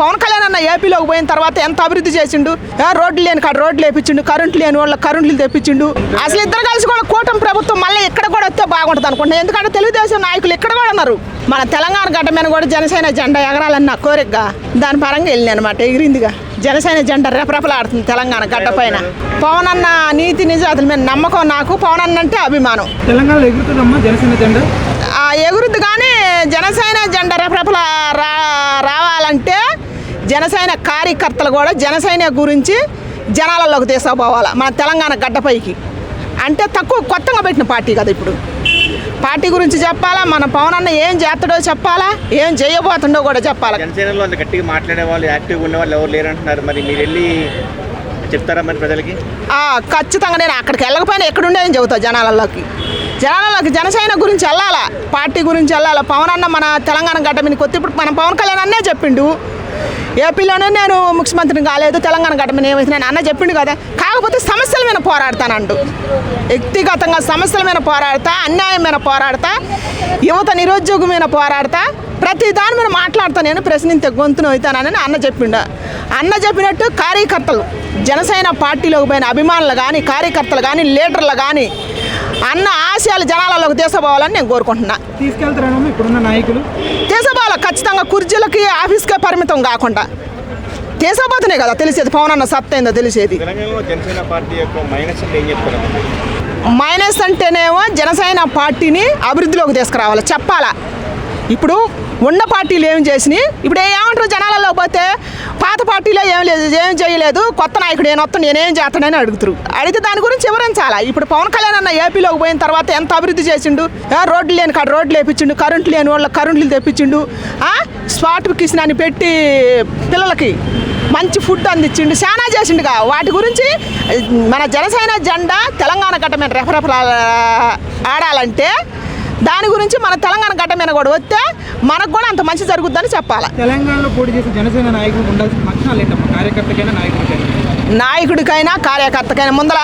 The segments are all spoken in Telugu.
పవన్ కళ్యాణ్ అన్న ఏపీలోకి పోయిన తర్వాత ఎంత అభివృద్ధి చేసిండు. రోడ్లు లేని కాడ రోడ్లు వేపించిండు, కరెంట్లు లేని వాళ్ళకి కరెంట్లు తెప్పించిండు. అసలు ఇద్దరు కలిసి కూడా కూటమి ప్రభుత్వం మళ్ళీ ఇక్కడ కూడా వస్తే బాగుంటుంది అనుకుంటున్నాను. ఎందుకంటే తెలుగుదేశం నాయకులు ఇక్కడ కూడా ఉన్నారు. మన తెలంగాణ గడ్డ మీద కూడా జనసేన జెండా ఎగరాలన్న కోరికగా దాని పరంగా వెళ్ళింది అనమాట. ఎగిరిందిగా జనసేన జెండా రెపరెపలాడుతుంది తెలంగాణ గడ్డ పైన. పవన్ అన్న నీతి నిజాతుల మీద నమ్మకం నాకు. పవన్ అన్న అంటే అభిమానం. తెలంగాణలో ఎగురుతుందమ్మా జనసేన జెండా? ఎగురుద్ది కానీ జనసేన జెండా రెపరెపల రావాలంటే జనసేన కార్యకర్తలు కూడా జనసేన గురించి జనాలలోకి తీసుకుపోవాలి మన తెలంగాణ గడ్డపైకి. అంటే తక్కువ కొత్తగా పెట్టిన పార్టీ కదా ఇప్పుడు. పార్టీ గురించి చెప్పాలా, మన పవన్ అన్న ఏం చేస్తాడో చెప్పాలా, ఏం చేయబోతుండో కూడా చెప్పాలా. జనసేనలో అంత గట్టిగా మాట్లాడే వాళ్ళు, యాక్టివ్గా ఉన్న వాళ్ళు ఎవరు లేరంటున్నారు. మరి మీరు వెళ్ళి చెప్తారా మరి ప్రజలకి? ఖచ్చితంగా నేను అక్కడికి వెళ్ళకపోయినా ఎక్కడుండేదని చెబుతాను జనాలలోకి. జనసేన గురించి వెళ్ళాలా, పార్టీ గురించి వెళ్ళాలా. పవన్ అన్న మన తెలంగాణ గడ్డ మీద కొత్త ఇప్పుడు మన పవన్ కళ్యాణ్ అన్నే చెప్పిండు, ఏపీలోనే నేను ముఖ్యమంత్రిని కాలేదు, తెలంగాణ గడ్డ మీద ఏమైతే నేను అన్న చెప్పిండు కదా. కాకపోతే సమస్యల మీద పోరాడతానండు. వ్యక్తిగతంగా సమస్యల మీద పోరాడతా, అన్యాయం మీద పోరాడతా, యువత నిరుద్యోగం మీద పోరాడతా, ప్రతి దాని మీద మాట్లాడతా, నేను ప్రశ్నించే గొంతును అవుతానని అన్న చెప్పిండు. అన్న చెప్పినట్టు కార్యకర్తలు జనసేన పార్టీలోకి పోయిన అభిమానులు కానీ, కార్యకర్తలు కానీ, లీడర్లు కానీ అన్న ఆశయాలు జనాలలోకి తీసుకుపోవాలని నేను కోరుకుంటున్నా. తీసుకెళ్తారమ్మా ఇప్పుడున్న నాయకులు? తీసుకుపోవాలి ఖచ్చితంగా. కుర్చీలకి ఆఫీస్కే పరిమితం కాకుండా తీసుకుపోతున్నాయి కదా తెలిసేది, పవన్ అన్న సత్తా ఏందో తెలిసేది. మైనస్ అంటేనేమో జనసేన పార్టీని అభివృద్ధిలోకి తీసుకురావాలి, చెప్పాలా. ఇప్పుడు ఉన్న పార్టీలు ఏం చేసినాయి, ఇప్పుడు ఏమంటారు జనాలలో పోతే పాత పార్టీలో ఏం లేదు, ఏం చేయలేదు, కొత్త నాయకుడు నేనేం చేస్తానని అడుగుతారు. అడిగితే దాని గురించి వివరించాలా. ఇప్పుడు పవన్ కళ్యాణ్ అన్న ఏపీలోకి పోయిన తర్వాత ఎంత అభివృద్ధి చేసిండు. రోడ్లు లేని కాడ రోడ్లు వేపించిండు, కరెంట్లు లేని వాళ్ళకి కరెంట్లు తెప్పించిండు, స్పాట్ కిచెన్ అని పెట్టి పిల్లలకి మంచి ఫుడ్ అందించిండు, చాలా చేసిండుగా. వాటి గురించి మన జనసేన జెండా తెలంగాణ గడ్డ మీద రెఫరెఫల ఆడాలంటే దాని గురించి మన తెలంగాణ గడ్డ మీద కూడా వస్తే మనకు కూడా అంత మంచి జరుగుద్దని చెప్పాలి. తెలంగాణలో పోటీ చేసే జనసేన నాయకులు ఉండాల్సిన లక్షణాలు ఏంటమ్మా? కార్యకర్తకైనా నాయకుడికైనా కార్యకర్తకైనా ముందర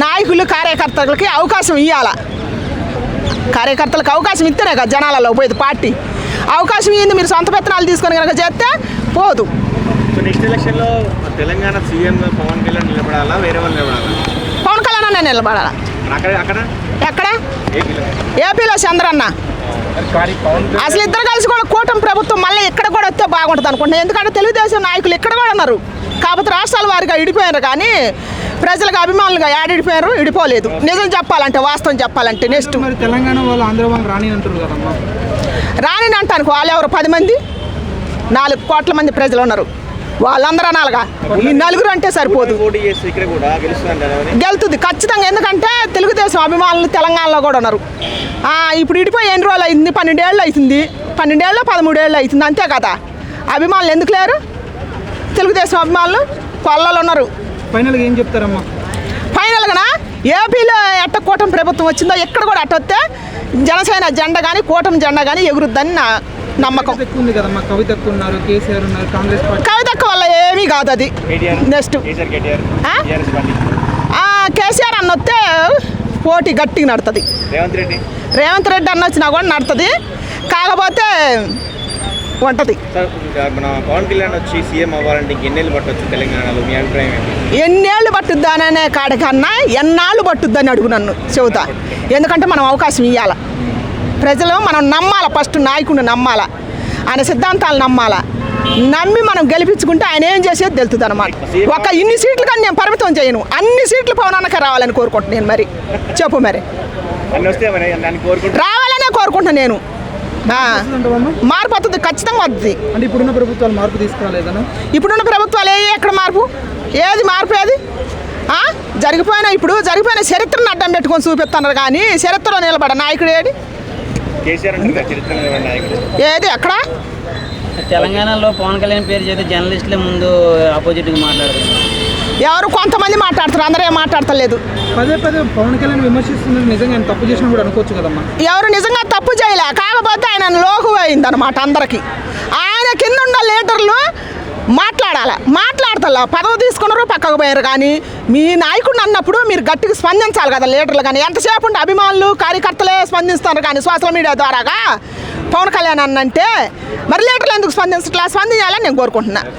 నాయకులు కార్యకర్తలకి అవకాశం ఇవ్వాల. కార్యకర్తలకు అవకాశం ఇస్తేనే కదా జనాలలో పోయేది పార్టీ. అవకాశం ఇవ్వండి మీరు సొంత పెత్తనాలు తీసుకొని కనుక చేస్తే పోదు. నెక్స్ట్ ఎలక్షన్లో తెలంగాణ సీఎం పవన్ కళ్యాణ్ నిలబడాలా, వేరే వాళ్ళు నిలబడాలా? పవన్ కళ్యాణ్ అనే నిలబడాలా. అక్కడ ఎక్కడ? ఏపీలో చంద్రన్న. అసలు ఇద్దరు కలిసి కూడా కూటమి ప్రభుత్వం మళ్ళీ ఇక్కడ కూడా వస్తే బాగుంటుంది అనుకుంటున్నాను. ఎందుకంటే తెలుగుదేశం నాయకులు ఇక్కడ కూడా ఉన్నారు. కాకపోతే రాష్ట్రాల వారిగా ఇడిపోయారు కానీ ప్రజలకు అభిమానులుగా ఇడిపోయారు, ఇడిపోలేదు. నిజం చెప్పాలంటే, వాస్తవం చెప్పాలంటే. నెక్స్ట్ మరి తెలంగాణ వాళ్ళు ఆంధ్ర వాళ్ళు రాని అంటారు కదమ్మా. రాని అంటాను వాళ్ళు ఎవరు 10 మంది 4 కోట్ల మంది ప్రజలు ఉన్నారు. వాళ్ళందరూ అనాలిగా. ఈ నలుగురు అంటే సరిపోదు. గెలుతుంది ఖచ్చితంగా. ఎందుకంటే తెలుగుదేశం అభిమానులు తెలంగాణలో కూడా ఉన్నారు. ఇప్పుడు ఇడిపోయి ఎన్ని రోజులు అవుతుంది? 12 ఏళ్ళు అవుతుంది. 12 ఏళ్ళు 13 ఏళ్ళు అవుతుంది, అంతే కదా. అభిమానులు ఎందుకు లేరు? తెలుగుదేశం అభిమానులు పొలాలు ఉన్నారు. ఫైనల్గా ఏం చెప్తారమ్మా? ఫైనల్గా ఏపీలో ఎట్ట కూటమి ప్రభుత్వం వచ్చిందో ఇక్కడ కూడా అట్ట వస్తే జనసేన జెండా కానీ కూటమి జెండా కానీ ఎగురుద్దని నా నమ్మకం. ఉంది కదమ్మా, కవితకు ఉన్నారు, కేసీఆర్ ఉన్నారు, కాంగ్రెస్ పార్టీ. కవితక్క వల్ల ఏమీ కాదు అది. నెక్స్ట్ కేసీఆర్ అన్న వస్తే పోటీ గట్టిగా నడుతుంది. రేవంత్ రెడ్డి అన్న వచ్చినా కూడా నడుతుంది. కాకపోతే ఉంటుంది. పవన్ కళ్యాణ్ వచ్చి సీఎం అవ్వాలంటే ఎన్నేళ్ళు పట్టవచ్చు తెలంగాణలో? మీ అభిప్రాయం ఏంటి? ఎన్నేళ్ళు పట్టుద్దనే కాడికన్నా ఎన్నాళ్ళు పట్టుద్దని అడుగు నన్ను చెబుతా. ఎందుకంటే మనం అవకాశం ఇవ్వాలి. ప్రజలు మనం నమ్మాలా. ఫస్ట్ నాయకుడిని నమ్మాలా, ఆయన సిద్ధాంతాలు నమ్మాలా. నమ్మి మనం గెలిపించుకుంటే ఆయన ఏం చేసేది తెలుస్తుంది అనమాట. ఒక ఇన్ని సీట్లు కానీ నేను పరిమితం చేయను. అన్ని సీట్లు పవన్ అన్నకే రావాలని కోరుకుంటున్నాను. నేను మరి చెప్పు మరి రావాలనే కోరుకుంటున్నాను నేను. మార్పు వస్తుంది, ఖచ్చితంగా వస్తుంది. అంటే ఇప్పుడున్న ప్రభుత్వాలు మార్పు తీసుకురాలేదన్నా? ఇప్పుడున్న ప్రభుత్వాలు ఎక్కడ మార్పు? ఏది మార్పు? ఏది జరిగిపోయిన చరిత్రను అడ్డం పెట్టుకొని చూపిస్తున్నారు కానీ చరిత్రలో నిలబడ నాయకుడు ఏది? ఏది అక్కడ? తెలంగాణలో పవన్ కళ్యాణ్ పేరు చేస్తే జర్నలిస్టులే ముందు ఆపోజిట్గా మాట్లాడుతున్నారు. ఎవరు కొంతమంది మాట్లాడతారు, అందరూ ఏం మాట్లాడతలేదు. పదే పవన్ కళ్యాణ్ విమర్శిస్తున్నారు. నిజంగా ఆయన తప్పు చేసినా కూడా అనుకోవచ్చు కదమ్మా. ఎవరు నిజంగా తప్పు చేయలే, కాకపోతే ఆయన లోకు అయింది అనమాట అందరికీ. ఆయన కింద ఉన్న లీడర్లు మాట్లాడతల్లా పదవి తీసుకున్నారు, పక్కకు పోయారు. కానీ మీ నాయకుడిని అన్నప్పుడు మీరు గట్టిగా స్పందించాలి కదా లీడర్లు. కానీ ఎంతసేపు ఉంటే అభిమానులు కార్యకర్తలే స్పందిస్తారు కానీ సోషల్ మీడియా ద్వారాగా పవన్ కళ్యాణ్ అన్న అంటే మరి లీడర్లు ఎందుకు స్పందించాలని నేను కోరుకుంటున్నా.